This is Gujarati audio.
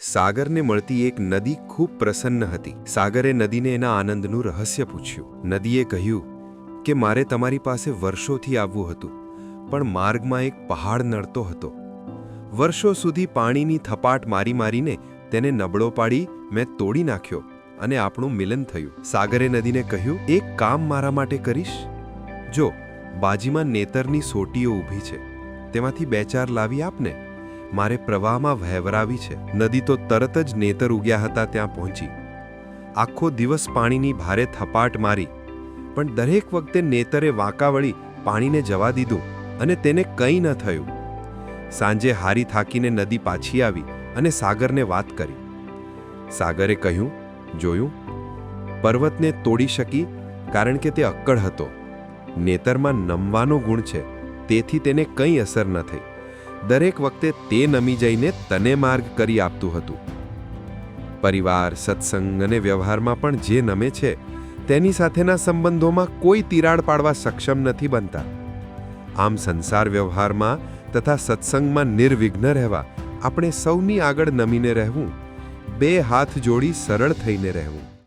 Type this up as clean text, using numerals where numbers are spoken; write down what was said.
સાગરને મળતી એક નદી ખૂબ પ્રસન્ન હતી. સાગરે નદીને એના આનંદનું રહસ્ય પૂછ્યું. નદીએ કહ્યું કે મારે તમારી પાસે વર્ષોથી આવવું હતું, પણ માર્ગમાં એક પહાડ નડતો હતો. વર્ષો સુધી પાણીની થપાટ મારી મારીને તેને નબળો પાડી મેં તોડી નાખ્યો અને આપણું મિલન થયું. સાગરે નદીને કહ્યું, એક કામ મારા માટે કરીશ? જો, બાજીમાં નેતરની સોટીઓ ઊભી છે, તેમાંથી બે ચાર લાવી આપને. મારે પ્રવાહમાં વહેવરાવી છે. નદી તો તરત જ નેતર ઉગ્યા હતા ત્યાં પહોંચી. આખો દિવસ પાણીની ભારે થપાટ મારી, પણ દરેક વખતે નેતરે વાંકા વળી પાણીને જવા દીધું અને તેને કંઈ ન થયું. સાંજે હારી થાકીને નદી પાછી આવી અને સાગરને વાત કરી. સાગરે કહ્યું, જોયું, પર્વતને તોડી શકી કારણ કે તે અક્કડ હતો. નેતરમાં નમવાનો ગુણ છે, તેથી તેને કંઈ અસર ન થઈ. દરેક વખતે તે નમી જઈને તને માર્ગ કરી આપતું હતું. પરિવાર, સત્સંગ અને વ્યવહારમાં પણ જે નમે છે તેની સાથેના સંબંધોમાં કોઈ તિરાડ પાડવા સક્ષમ નથી બનતા. આમ સંસાર વ્યવહારમાં તથા સત્સંગમાં નિર્વિઘ્ન રહેવા આપણે સૌની આગળ નમીને રહેવું, બે હાથ જોડી સરળ થઈને રહેવું.